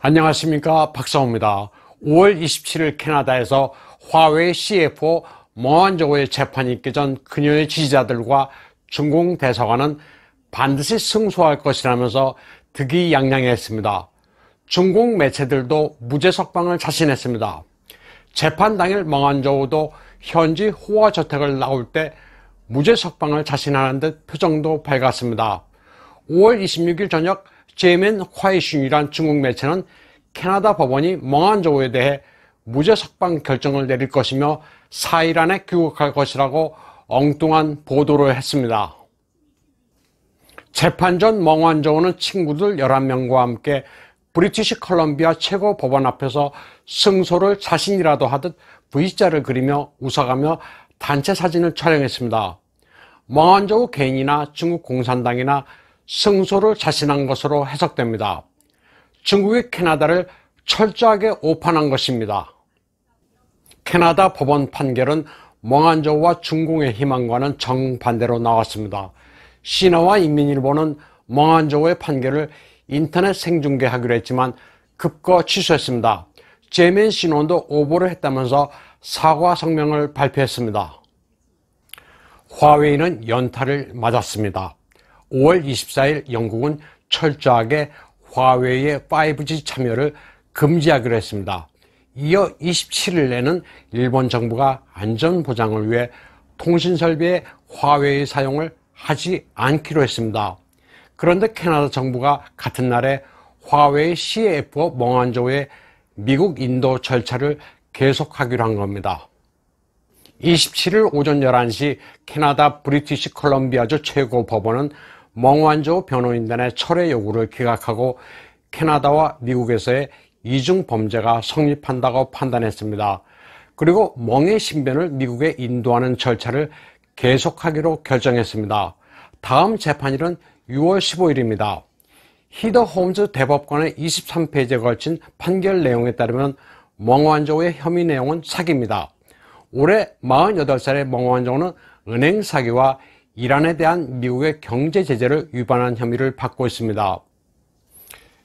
안녕하십니까, 박사호입니다. 5월 27일 캐나다에서 화웨이 CFO 멍한저우의 재판이 있기 전 그녀의 지지자들과 중공 대사관은 반드시 승소할 것이라면서 득이양양했습니다. 중공 매체들도 무죄 석방을 자신했습니다. 재판 당일 멍한저우도 현지 호화 저택을 나올 때 무죄 석방을 자신하는 듯 표정도 밝았습니다. 5월 26일 저녁 제이맨 화이슌이란 중국 매체는 캐나다 법원이 멍한저우에 대해 무죄 석방 결정을 내릴 것이며 4일 안에 귀국할 것이라고 엉뚱한 보도를 했습니다. 재판 전 멍한저우는 친구들 11명과 함께 브리티시 컬럼비아 최고 법원 앞에서 승소를 자신이라도 하듯 V자를 그리며 웃어가며 단체 사진을 촬영했습니다. 멍한저우 개인이나 중국 공산당이나 승소를 자신한 것으로 해석됩니다. 중국이 캐나다를 철저하게 오판한 것입니다. 캐나다 법원 판결은 멍한저우와 중공의 희망과는 정반대로 나왔습니다. 신화와 인민일보는 멍한저우의 판결을 인터넷 생중계하기로 했지만 급거 취소했습니다. 제이맨 신원도 오보를 했다면서 사과 성명을 발표했습니다. 화웨이는 연타를 맞았습니다. 5월 24일 영국은 철저하게 화웨이의 5G 참여를 금지하기로 했습니다. 이어 27일에는 일본 정부가 안전보장을 위해 통신설비의 화웨이 사용을 하지 않기로 했습니다. 그런데 캐나다 정부가 같은 날에 화웨이 CFO 멍한저우의 미국 인도 절차를 계속하기로 한 겁니다. 27일 오전 11시 캐나다 브리티시 컬럼비아주 최고법원은 멍한저우 변호인단의 철회 요구를 기각하고 캐나다와 미국에서의 이중 범죄가 성립한다고 판단했습니다. 그리고 멍의 신변을 미국에 인도하는 절차를 계속하기로 결정했습니다. 다음 재판일은 6월 15일입니다. 히더 홈즈 대법관의 23페이지에 걸친 판결 내용에 따르면 멍한저우의 혐의 내용은 사기입니다. 올해 48살의 멍한저우는 은행 사기와 이란에 대한 미국의 경제 제재를 위반한 혐의를 받고 있습니다.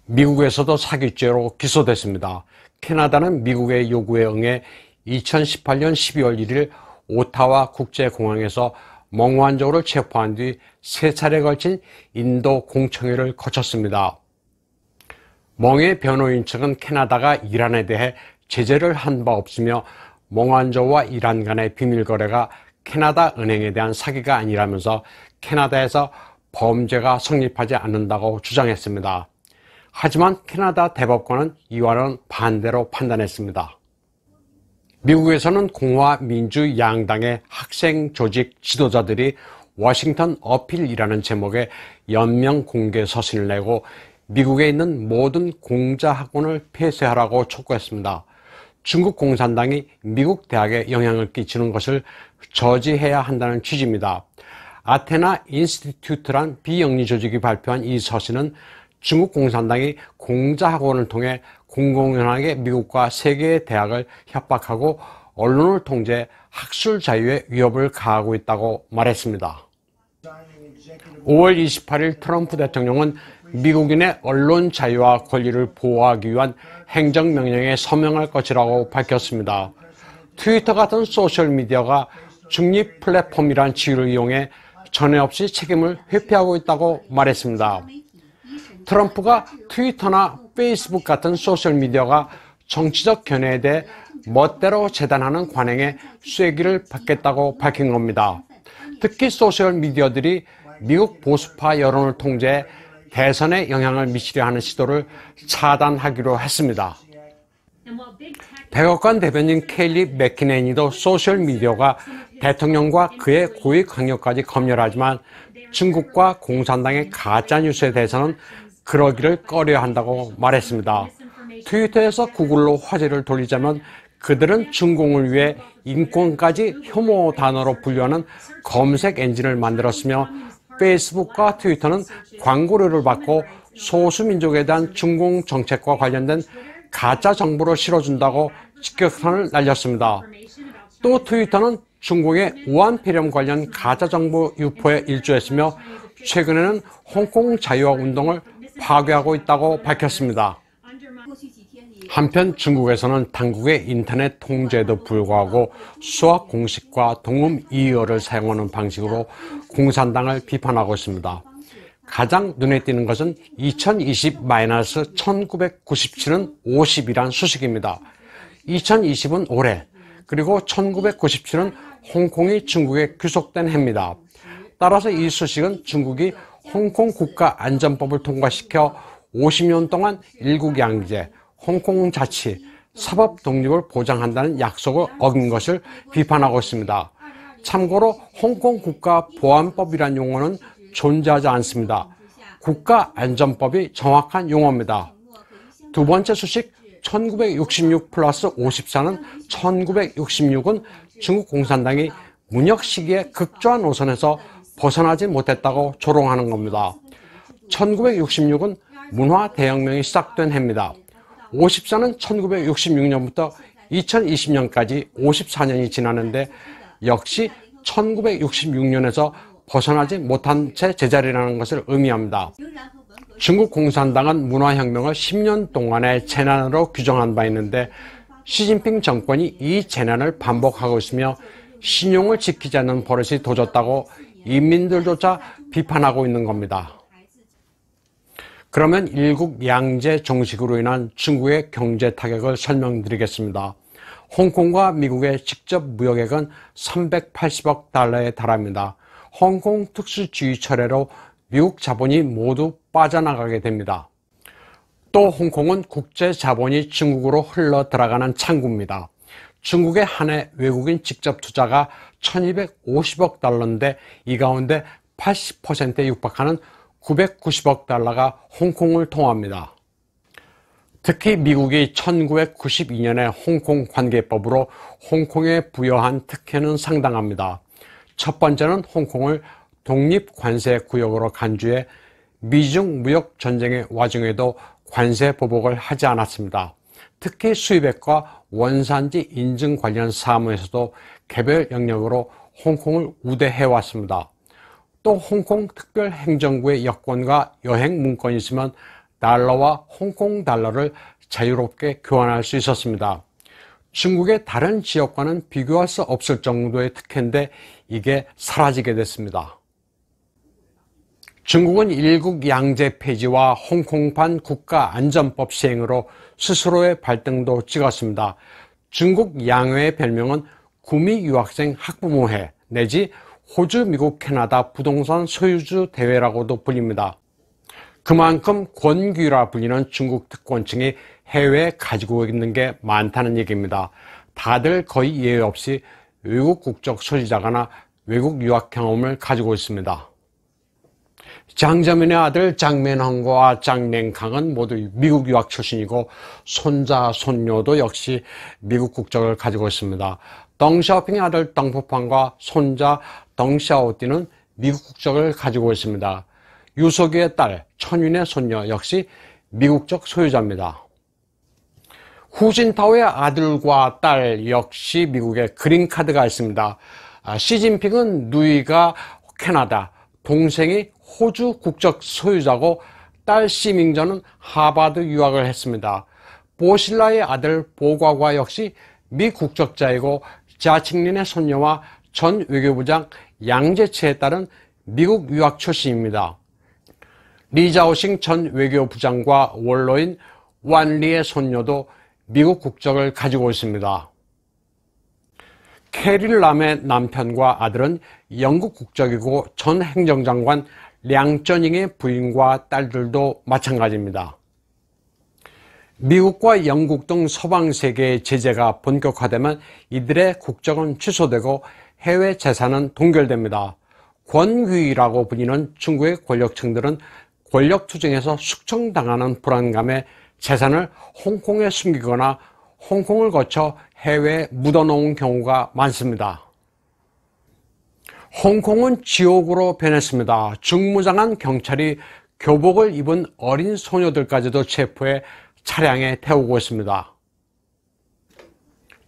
미국에서도 사기죄로 기소됐습니다. 캐나다는 미국의 요구에 응해 2018년 12월 1일 오타와 국제공항에서 멍한저우를 체포한 뒤 3차례 걸친 인도 공청회를 거쳤습니다. 멍의 변호인 측은 캐나다가 이란에 대해 제재를 한 바 없으며 멍한저우와 이란 간의 비밀거래가 캐나다 은행에 대한 사기가 아니라면서 캐나다에서 범죄가 성립하지 않는다고 주장했습니다. 하지만 캐나다 대법관은 이와는 반대로 판단했습니다. 미국에서는 공화 민주 양당의 학생 조직 지도자들이 워싱턴 어필이라는 제목의 연명 공개 서신을 내고 미국에 있는 모든 공자 학원을 폐쇄하라고 촉구했습니다. 중국 공산당이 미국 대학에 영향을 끼치는 것을 저지해야 한다는 취지입니다. 아테나 인스티튜트란 비영리 조직이 발표한 이 서신은 중국 공산당이 공자학원을 통해 공공연하게 미국과 세계의 대학을 협박하고 언론을 통제, 학술 자유에 위협을 가하고 있다고 말했습니다. 5월 28일 트럼프 대통령은 미국인의 언론 자유와 권리를 보호하기 위한 행정명령에 서명할 것이라고 밝혔습니다. 트위터 같은 소셜미디어가 중립 플랫폼이란 지위를 이용해 전에 없이 책임을 회피하고 있다고 말했습니다. 트럼프가 트위터나 페이스북 같은 소셜미디어가 정치적 견해에 대해 멋대로 재단하는 관행에 쐐기를 받겠다고 밝힌 겁니다. 특히 소셜미디어들이 미국 보수파 여론을 통제해 대선에 영향을 미치려 하는 시도를 차단하기로 했습니다. 백악관 대변인 케일리 맥키네니도 소셜미디어가 대통령과 그의 고위 강요까지 검열하지만 중국과 공산당의 가짜뉴스에 대해서는 그러기를 꺼려한다고 말했습니다. 트위터에서 구글로 화제를 돌리자면 그들은 중공을 위해 인권까지 혐오 단어로 분류하는 검색 엔진을 만들었으며 페이스북과 트위터는 광고료를 받고 소수민족에 대한 중공 정책과 관련된 가짜 정보를 실어준다고 직격탄을 날렸습니다. 또 트위터는 중국의 우한 폐렴 관련 가짜 정보 유포에 일조했으며 최근에는 홍콩 자유화 운동을 파괴하고 있다고 밝혔습니다. 한편 중국에서는 당국의 인터넷 통제에도 불구하고 수학 공식과 동음 이어를 사용하는 방식으로 공산당을 비판하고 있습니다. 가장 눈에 띄는 것은 2020-1997은 50이란 수식입니다. 2020은 올해, 그리고 1997은 홍콩이 중국에 귀속된 해입니다. 따라서 이 수식은 중국이 홍콩 국가안전법을 통과시켜 50년 동안 일국양제, 홍콩 자치, 사법 독립을 보장한다는 약속을 어긴 것을 비판하고 있습니다. 참고로 홍콩 국가보안법이란 용어는 존재하지 않습니다. 국가안전법이 정확한 용어입니다. 두 번째 수식 1966 플러스 54는 1966은 중국 공산당이 문혁 시기에 극좌 노선에서 벗어나지 못했다고 조롱하는 겁니다. 1966은 문화 대혁명이 시작된 해입니다. 54는 1966년부터 2020년까지 54년이 지났는데 역시 1966년에서 벗어나지 못한 채 제자리라는 것을 의미합니다. 중국 공산당은 문화혁명을 10년 동안의 재난으로 규정한 바 있는데 시진핑 정권이 이 재난을 반복하고 있으며 신용을 지키지 않는 버릇이 도졌다고 인민들조차 비판하고 있는 겁니다. 그러면 일국 양제 정식으로 인한 중국의 경제 타격을 설명드리겠습니다. 홍콩과 미국의 직접 무역액은 380억 달러에 달합니다. 홍콩 특수지휘 철회로 미국 자본이 모두 빠져나가게 됩니다. 또 홍콩은 국제 자본이 중국으로 흘러 들어가는 창구입니다. 중국의 한 해 외국인 직접 투자가 1250억 달러인데 이 가운데 80%에 육박하는 990억 달러가 홍콩을 통합니다. 특히 미국이 1992년에 홍콩 관계법으로 홍콩에 부여한 특혜는 상당합니다. 첫 번째는 홍콩을 독립관세구역으로 간주해 미중 무역 전쟁의 와중에도 관세 보복을 하지 않았습니다. 특히 수입액과 원산지 인증 관련 사무에서도 개별 영역으로 홍콩을 우대해왔습니다. 또 홍콩 특별행정구의 여권과 여행 문건이 있으면 달러와 홍콩 달러를 자유롭게 교환할 수 있었습니다. 중국의 다른 지역과는 비교할 수 없을 정도의 특혜인데 이게 사라지게 됐습니다. 중국은 일국 양제 폐지와 홍콩판 국가안전법 시행으로 스스로의 발등도 찍었습니다. 중국 양회의 별명은 구미 유학생 학부모회 내지 호주, 미국, 캐나다 부동산 소유주 대회라고도 불립니다. 그만큼 권귀라 불리는 중국 특권층이 해외에 가지고 있는 게 많다는 얘기입니다. 다들 거의 예외 없이 외국 국적 소지자거나 외국 유학 경험을 가지고 있습니다. 장저민의 아들 장맨헝과 장맨강은 모두 미국 유학 출신이고 손자, 손녀도 역시 미국 국적을 가지고 있습니다. 덩샤오핑의 아들 덩푸팡과 손자 덩샤오띠는 미국 국적을 가지고 있습니다. 유석유의 딸 천윤의 손녀 역시 미국적 소유자입니다. 후진타오의 아들과 딸 역시 미국에 그린카드가 있습니다. 시진핑은 누이가 캐나다, 동생이 호주 국적 소유자고 딸 시밍전은 하버드 유학을 했습니다. 보실라의 아들 보과과 역시 미 국적자이고 자칭린의 손녀와 전 외교부장 양제치의 딸은 미국 유학 출신입니다. 리자오싱 전 외교부장과 원로인 완리의 손녀도 미국 국적을 가지고 있습니다. 캐릴 람의 남편과 아들은 영국 국적이고 전 행정장관 량쩌닝의 부인과 딸들도 마찬가지입니다. 미국과 영국 등 서방 세계의 제재가 본격화되면 이들의 국적은 취소되고 해외 재산은 동결됩니다. 권귀라고 불리는 중국의 권력층들은 권력 투쟁에서 숙청당하는 불안감에 재산을 홍콩에 숨기거나 홍콩을 거쳐 해외에 묻어놓은 경우가 많습니다. 홍콩은 지옥으로 변했습니다. 중무장한 경찰이 교복을 입은 어린 소녀들까지도 체포해 차량에 태우고 있습니다.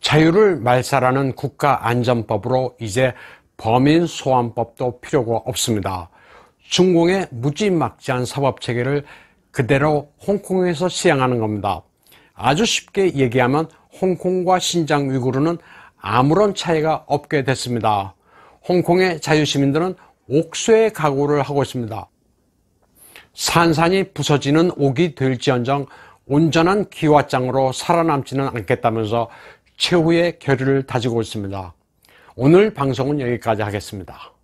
자유를 말살하는 국가안전법으로 이제 범인소환법도 필요가 없습니다. 중공의 무지막지한 사법체계를 그대로 홍콩에서 시행하는 겁니다. 아주 쉽게 얘기하면 홍콩과 신장 위구르는 아무런 차이가 없게 됐습니다. 홍콩의 자유시민들은 옥쇄의 각오를 하고 있습니다. 산산이 부서지는 옥이 될지언정 온전한 기와장으로 살아남지는 않겠다면서 최후의 결의를 다지고 있습니다. 오늘 방송은 여기까지 하겠습니다.